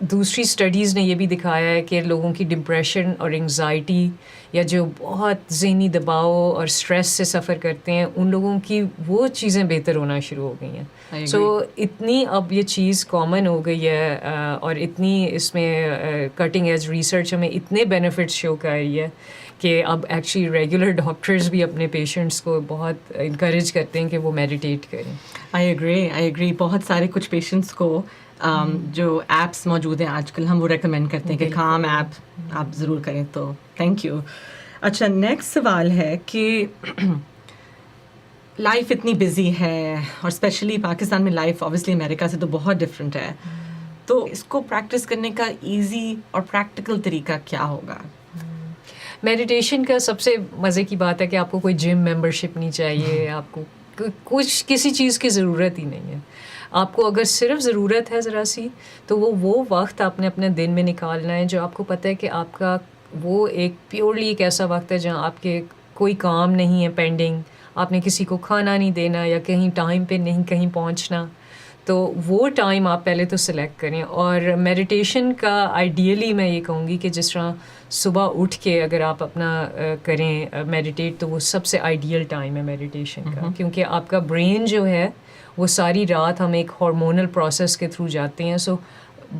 دوسری اسٹڈیز نے یہ بھی دکھایا ہے کہ لوگوں کی ڈپریشن اور انگزائٹی یا جو بہت ذہنی دباؤ اور اسٹریس سے سفر کرتے ہیں ان لوگوں کی وہ چیزیں بہتر ہونا شروع ہو گئی ہیں. سو اتنی اب یہ چیز کامن ہو گئی ہے اور اتنی اس میں کٹنگ ایج ریسرچ ہمیں اتنے بینیفٹس شو کر رہی ہے کہ اب ایکچولی ریگولر ڈاکٹرز بھی اپنے پیشنٹس کو بہت انکریج کرتے ہیں کہ وہ میڈیٹیٹ کریں. I agree. بہت سارے کچھ پیشنٹس کو جو ایپس موجود ہیں آج کل ہم وہ ریکمینڈ کرتے ہیں کہ کام ایپ آپ ضرور کریں. تو تھینک یو. اچھا نیکسٹ سوال ہے کہ لائف اتنی بزی ہے اور اسپیشلی پاکستان میں لائف اوبیسلی امریکہ سے تو بہت ڈفرینٹ ہے, تو اس کو پریکٹس کرنے کا ایزی اور پریکٹیکل طریقہ کیا ہوگا؟ میڈیٹیشن کا سب سے مزے کی بات ہے کہ آپ کو کوئی جم ممبرشپ نہیں چاہیے, آپ کو کچھ کسی چیز کی ضرورت ہی نہیں ہے. آپ کو اگر صرف ضرورت ہے ذرا سی تو وہ وقت آپ نے اپنے دن میں نکالنا ہے جو آپ کو پتہ ہے کہ آپ کا وہ ایک پیورلی ایک ایسا وقت ہے جہاں آپ کے کوئی کام نہیں ہے پینڈنگ, آپ نے کسی کو کھانا نہیں دینا یا کہیں ٹائم پہ نہیں کہیں پہنچنا, تو وہ ٹائم آپ پہلے تو سلیکٹ کریں. اور میڈیٹیشن کا آئیڈیلی میں یہ کہوں گی کہ جس طرح صبح اٹھ کے اگر آپ اپنا کریں میڈیٹیٹ تو وہ سب سے آئیڈیل ٹائم ہے میڈیٹیشن کا, کیونکہ آپ کا برین جو ہے وہ ساری رات ہم ایک ہارمونل پروسیس کے تھرو جاتے ہیں. سو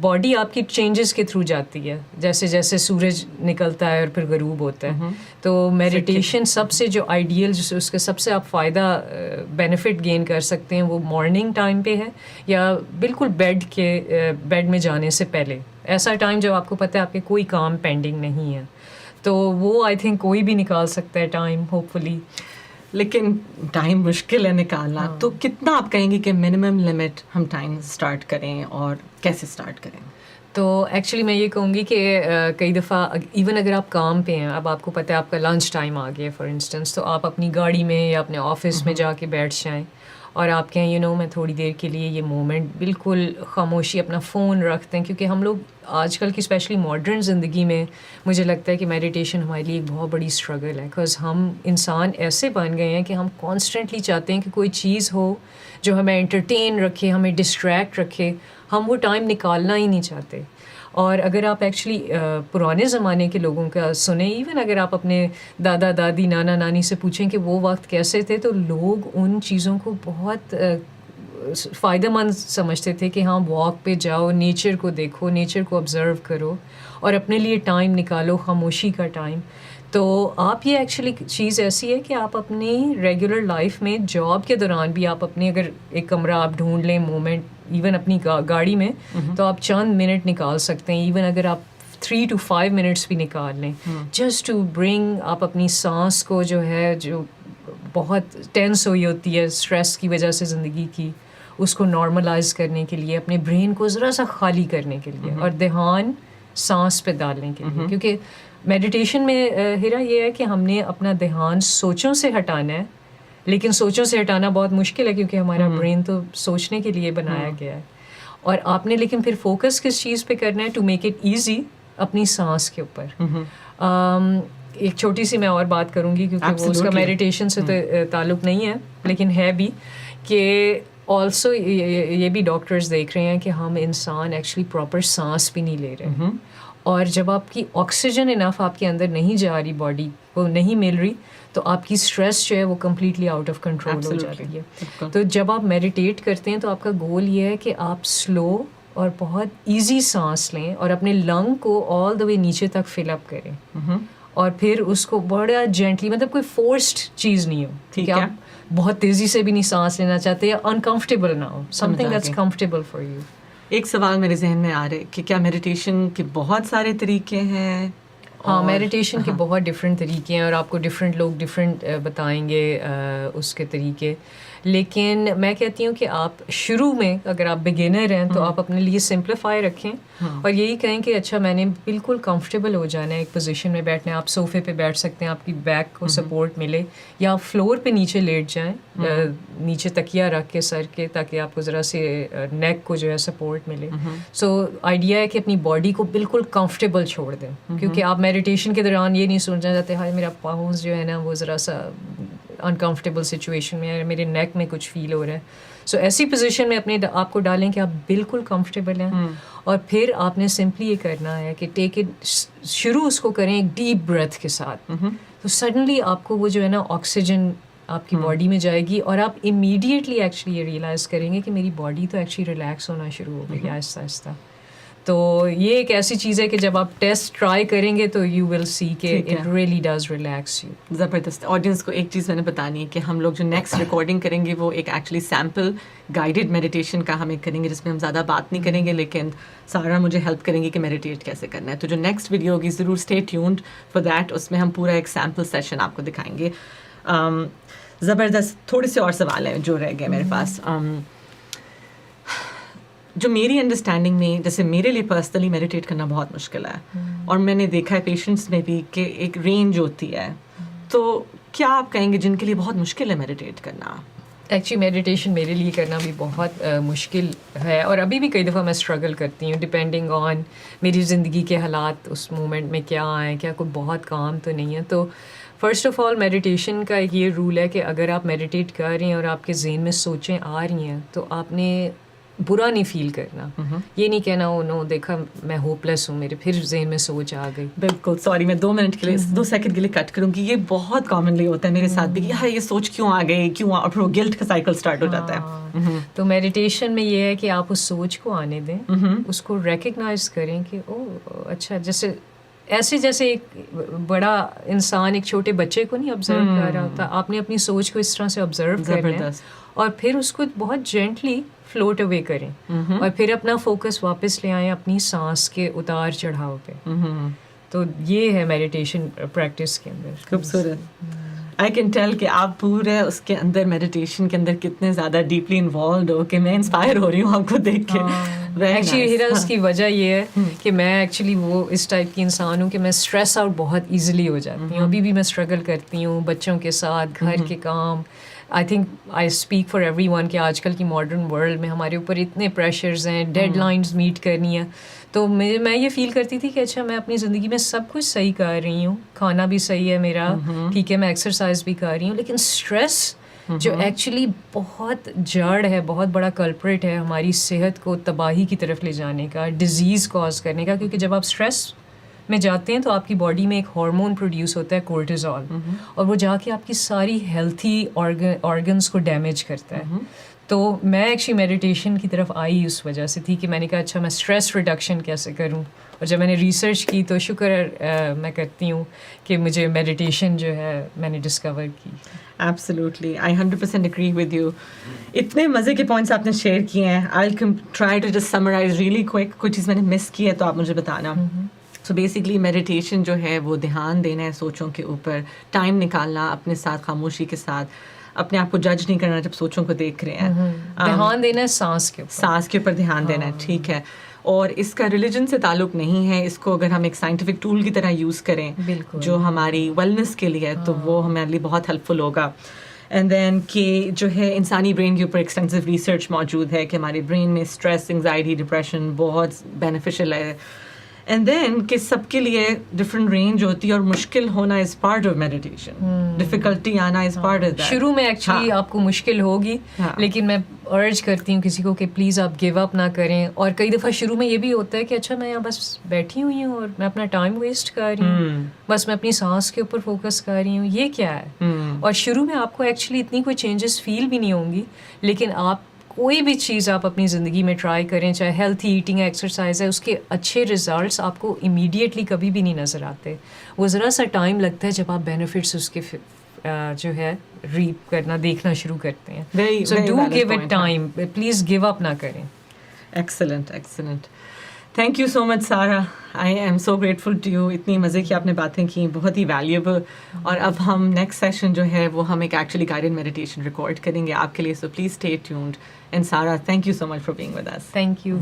باڈی آپ کی چینجز کے تھرو جاتی ہے جیسے جیسے سورج نکلتا ہے اور پھر غروب ہوتا ہے. تو میڈیٹیشن سب سے جو آئیڈیل جسے اس کے سب سے آپ فائدہ بینیفٹ گین کر سکتے ہیں وہ مارننگ ٹائم پہ ہے یا بالکل بیڈ میں جانے سے پہلے, ایسا ٹائم جب آپ کو پتہ ہے آپ کے کوئی کام پینڈنگ نہیں ہے. تو وہ آئی تھنک کوئی بھی نکال سکتا ہے ٹائم ہوپ فلی. لیکن ٹائم مشکل ہے نکالنا, تو کتنا آپ کہیں گے کہ منیمم لمٹ ہم ٹائم اسٹارٹ کریں اور کیسے اسٹارٹ کریں؟ تو ایکچولی میں یہ کہوں گی کہ کئی دفعہ ایون اگر آپ کام پہ ہیں, اب آپ کو پتہ ہے آپ کا لنچ ٹائم آ گیا فار انسٹنس, تو آپ اپنی گاڑی میں یا اپنے آفس میں جا کے بیٹھ جائیں اور آپ کہیں میں تھوڑی دیر کے لیے یہ مومنٹ بالکل خاموشی اپنا فون رکھتے ہیں, کیونکہ ہم لوگ آج کل کی اسپیشلی ماڈرن زندگی میں مجھے لگتا ہے کہ میڈیٹیشن ہمارے لیے ایک بہت بڑی اسٹرگل ہے, بیکاز ہم انسان ایسے بن گئے ہیں کہ ہم کانسٹنٹلی چاہتے ہیں کہ کوئی چیز ہو جو ہمیں انٹرٹین رکھے, ہمیں ڈسٹریکٹ رکھے, ہم وہ ٹائم نکالنا ہی نہیں چاہتے. اور اگر آپ ایکچولی پرانے زمانے کے لوگوں کا سنیں, ایون اگر آپ اپنے دادا دادی نانا نانی سے پوچھیں کہ وہ وقت کیسے تھے, تو لوگ ان چیزوں کو بہت فائدہ مند سمجھتے تھے کہ ہاں واک پہ جاؤ, نیچر کو دیکھو, نیچر کو آبزرو کرو اور اپنے لیے ٹائم نکالو, خاموشی کا ٹائم. تو آپ یہ ایکچولی چیز ایسی ہے کہ آپ اپنی ریگولر لائف میں جاب کے دوران بھی آپ اپنے اگر ایک کمرہ آپ ڈھونڈ لیں مومنٹ ایون اپنی گاڑی میں, تو آپ چند منٹ نکال سکتے ہیں. ایون اگر آپ 3 to 5 منٹس بھی نکال لیں جسٹ ٹو برنگ, آپ اپنی سانس کو جو ہے جو بہت ٹینس ہوئی ہوتی ہے اسٹریس کی وجہ سے زندگی کی, اس کو نارملائز کرنے کے لیے, اپنے برین کو ذرا سا خالی کرنے کے لیے اور دھیان سانس پہ ڈالنے کے لیے. کیونکہ میڈیٹیشن میں ہیرا یہ ہے کہ ہم نے اپنا دھیان سوچوں سے ہٹانا ہے, لیکن سوچوں سے ہٹانا بہت مشکل ہے کیونکہ ہمارا برین تو سوچنے کے لیے بنایا گیا ہے. اور آپ نے لیکن پھر فوکس کس چیز پہ کرنا ہے ٹو میک اٹ ایزی, اپنی سانس کے اوپر. ایک چھوٹی سی میں اور بات کروں گی کیونکہ وہ اس کا میڈیٹیشن سے تو تعلق نہیں ہے لیکن ہے بھی, کہ آلسو یہ بھی ڈاکٹرز دیکھ رہے ہیں کہ ہم انسان ایکچولی پراپر سانس بھی نہیں لے رہے, اور جب آپ کی آکسیجن انف آپ کے اندر نہیں جا رہی, باڈی کو نہیں مل رہی, تو آپ کی اسٹریس جو ہے وہ کمپلیٹلی آؤٹ آف کنٹرول ہو جاتی ہے. تو جب آپ میڈیٹیٹ کرتے ہیں تو آپ کا گول یہ ہے کہ آپ سلو اور بہت ایزی سانس لیں اور اپنے لنگ کو آل دا وے نیچے تک فل اپ کریں, اور پھر اس کو بڑا جینٹلی, مطلب کوئی فورسڈ چیز نہیں ہو کہ آپ بہت تیزی سے بھی نہیں سانس لینا چاہتے یا انکمفرٹیبل نہ ہو, something that's comfortable for you. ایک سوال میرے ذہن میں آ رہے کہ کیا میڈیٹیشن کے بہت سارے طریقے ہیں؟ ہاں, میڈیٹیشن کے بہت ڈفرینٹ طریقے ہیں اور آپ کو ڈفرینٹ لوگ ڈفرینٹ بتائیں گے اس کے طریقے. لیکن میں کہتی ہوں کہ آپ شروع میں اگر آپ بگنر ہیں تو آپ اپنے لیے سمپلیفائی رکھیں اور یہی کہیں کہ اچھا میں نے بالکل کمفرٹیبل ہو جانا ہے ایک پوزیشن میں بیٹھنا ہے. آپ صوفے پہ بیٹھ سکتے ہیں, آپ کی بیک کو سپورٹ ملے, یا آپ فلور پہ نیچے لیٹ جائیں, نیچے تکیہ رکھ کے سر کے, تاکہ آپ کو ذرا سے نیک کو جو ہے سپورٹ ملے. سو آئیڈیا ہے کہ اپنی باڈی کو بالکل کمفرٹیبل چھوڑ دیں, کیونکہ آپ میڈیٹیشن کے دوران یہ نہیں سوچنا چاہتے ہائی میرا پاؤں جو ہے نا وہ ذرا سا انکمفرٹیبل سچویشن میں, میرے نیک میں کچھ فیل ہو رہا ہے, سو ایسی پوزیشن میں اپنے آپ کو ڈالیں کہ آپ بالکل کمفرٹیبل ہیں, اور پھر آپ نے سمپلی یہ کرنا ہے کہ ٹیک اٹ, شروع اس کو کریں ایک ڈیپ بریتھ کے ساتھ, تو سڈنلی آپ کو وہ جو ہے نا آکسیجن آپ کی باڈی میں جائے گی, اور آپ امیڈیٹلی ایکچولی یہ ریئلائز کریں گے کہ میری باڈی تو ایکچولی ریلیکس ہونا شروع ہو گئی آہستہ آہستہ. تو یہ ایک ایسی چیز ہے کہ جب آپ ٹیسٹ ٹرائی کریں گے تو یو ول سی کہ it really does relax you. زبردست. آڈینس کو ایک چیز میں نے بتانی ہے کہ ہم لوگ جو نیکسٹ ریکارڈنگ کریں گے وہ ایک ایکچولی سیمپل گائیڈڈ میڈیٹیشن کا ہم ایک کریں گے, جس میں ہم زیادہ بات نہیں کریں گے, لیکن سارا مجھے ہیلپ کریں گی کہ میڈیٹیٹ کیسے کرنا ہے. تو جو نیکسٹ ویڈیو ہوگی ضرور اسٹے ٹیونڈ فار دیٹ, اس میں ہم پورا ایک سیمپل سیشن آپ کو دکھائیں گے. زبردست. تھوڑے سے اور سوال ہیں جو رہ گئے میرے پاس. جو میری انڈرسٹینڈنگ میں, جیسے میرے لیے پرسنلی میڈیٹیٹ کرنا بہت مشکل ہے, اور میں نے دیکھا ہے پیشنٹس میں بھی کہ ایک رینج ہوتی ہے, تو کیا آپ کہیں گے جن کے لیے بہت مشکل ہے میڈیٹیٹ کرنا؟ ایکچولی میڈیٹیشن میرے لیے کرنا بھی بہت مشکل ہے, اور ابھی بھی کئی دفعہ میں اسٹرگل کرتی ہوں ڈپینڈنگ آن میری زندگی کے حالات اس مومنٹ میں کیا آئیں, کیا کوئی بہت کام تو نہیں ہے. تو فرسٹ آف آل میڈیٹیشن کا ایک یہ رول ہے کہ اگر آپ میڈیٹیٹ کر رہی ہیں اور آپ کے ذہن میں سوچیں آ رہی ہیں تو آپ نے برا نہیں فیل کرنا, یہ نہیں کہنا او نو دیکھا میں ہوپ لیس ہوں, میرے پھر ذہن میں سوچ آ گئی. بالکل. سوری میں 2 منٹ کے لیے 2 سیکنڈ کے لیے کٹ کروں گی. یہ بہت کامنلی ہوتا ہے میرے ساتھ بھی کہ ہاں یہ سوچ کیوں آ گئی, کیوں, اور پھر وہ گلٹ کا سائیکل اسٹارٹ ہو جاتا ہے. تو میڈیٹیشن میں یہ ہے کہ آپ اس سوچ کو آنے دیں, اس کو ریکگنائز کریں کہ او اچھا, جیسے ایک بڑا انسان ایک چھوٹے بچے کو نہیں آبزرو کر رہا ہوتا, آپ نے اپنی سوچ کو اس طرح سے آبزرو کرنا ہے, اور پھر اس کو بہت جینٹلی فلوٹ اوے کریں, اور پھر اپنا فوکس واپس لے آئیں اپنی سانس کے اتار چڑھاؤ پہ. تو یہ ہے میڈیٹیشن پریکٹس کے اندر. خوبصورت. آئی کین ٹیل کہ آپ پورے اس کے اندر میڈیٹیشن کے اندر کتنے زیادہ ڈیپلی انوالوڈ ہو کہ میں انسپائر ہو رہی ہوں آپ کو دیکھ کے. ایکچولی ہیرا اس کی وجہ یہ ہے کہ میں ایکچولی وہ اس ٹائپ کی انسان ہوں کہ میں اسٹریس آؤٹ بہت ایزیلی ہو جاتی ہوں. ابھی بھی میں اسٹرگل کرتی ہوں بچوں کے ساتھ, گھر کے کام. I think I speak for everyone کہ آج کل کی ماڈرن ورلڈ میں ہمارے اوپر اتنے پریشرز ہیں, ڈیڈ لائنز میٹ کرنی ہے. تو میں یہ فیل کرتی تھی کہ اچھا میں اپنی زندگی میں سب کچھ صحیح کر رہی ہوں, کھانا بھی صحیح ہے میرا, ٹھیک ہے, میں ایکسرسائز بھی کر رہی ہوں, لیکن اسٹریس جو ایکچولی بہت جڑ ہے, بہت بڑا کلپریٹ ہے ہماری صحت کو تباہی کی طرف لے جانے کا, ڈیزیز کاز کرنے کا. کیونکہ جب آپ اسٹریس میں جاتے ہیں تو آپ کی باڈی میں ایک ہارمون پروڈیوس ہوتا ہے کورٹیزول, اور وہ جا کے آپ کی ساری ہیلتھی آرگنس کو ڈیمیج کرتا ہے. تو میں ایکچولی میڈیٹیشن کی طرف آئی اس وجہ سے تھی کہ میں نے کہا اچھا میں اسٹریس ریڈکشن کیسے کروں, اور جب میں نے ریسرچ کی تو شکر میں کرتی ہوں کہ مجھے میڈیٹیشن جو ہے میں نے ڈسکور کی. Absolutely, I 100% agree with you. اتنے مزے کے پوائنٹس آپ نے شیئر کیے ہیں. I'll try to just summarize really quick. کوئی چیز میں نے مس کی ہے تو آپ مجھے بتانا. سو بیسکلی میڈیٹیشن جو ہے وہ دھیان دینا ہے سوچوں کے اوپر, ٹائم نکالنا اپنے ساتھ خاموشی کے ساتھ, اپنے آپ کو جج نہیں کرنا جب سوچوں کو دیکھ رہے ہیں. دھیان دینا ہے سانس کے اوپر دھیان دینا ہے, ٹھیک ہے. اور اس کا ریلیجن سے تعلق نہیں ہے, اس کو اگر ہم ایک سائنٹیفک ٹول کی طرح یوز کریں جو ہماری ویلنس کے لیے ہے تو وہ ہمارے لیے بہت ہیلپ فل ہوگا. اینڈ دین کہ جو ہے انسانی برین کے اوپر ایکسٹینسو ریسرچ موجود ہے کہ ہمارے برین میں اسٹریس, انگزائٹی, ڈپریشن بہت بینیفیشیل ہے. اینڈ دین کہ سب کے لیے ڈفرنٹ رینج ہوتی ہے, اور مشکل ہونا is part of meditation, difficulty آنا از پارٹ آف دیٹ. شروع میں ایکچولی آپ کو مشکل ہوگی, لیکن میں ارج کرتی ہوں کسی کو کہ پلیز آپ گیو اپ نہ کریں. اور کئی دفعہ شروع میں یہ بھی ہوتا ہے کہ اچھا میں یہاں بس بیٹھی ہوئی ہوں اور میں اپنا ٹائم ویسٹ کر رہی ہوں, بس میں اپنی سانس کے اوپر فوکس کر رہی ہوں, یہ کیا ہے. اور شروع میں آپ کو ایکچولی اتنی کوئی چینجز فیل بھی نہیں ہوں گی, لیکن آپ کوئی بھی چیز آپ اپنی زندگی میں ٹرائی کریں, چاہے ہیلتھی ایٹنگ ہے, ایکسرسائز ہے, اس کے اچھے ریزلٹس آپ کو امیڈیٹلی کبھی بھی نہیں نظر آتے. وہ ذرا سا ٹائم لگتا ہے جب آپ بینیفٹس اس کے جو ہے ریپ کرنا, دیکھنا شروع کرتے ہیں. So do give it time, please give up نہ کریں. Excellent, excellent. Thank you so much Sara, I am so grateful to you. اتنی مزے کی آپ نے باتیں کی, بہت ہی ویلیوبل. اور اب ہم نیکسٹ سیشن جو ہے وہ ہم ایک ایکچولی گائیڈڈ میڈیٹیشن ریکارڈ کریں گے آپ کے لیے, so please stay tuned. And Sara, thank you so much for being with us. Thank you.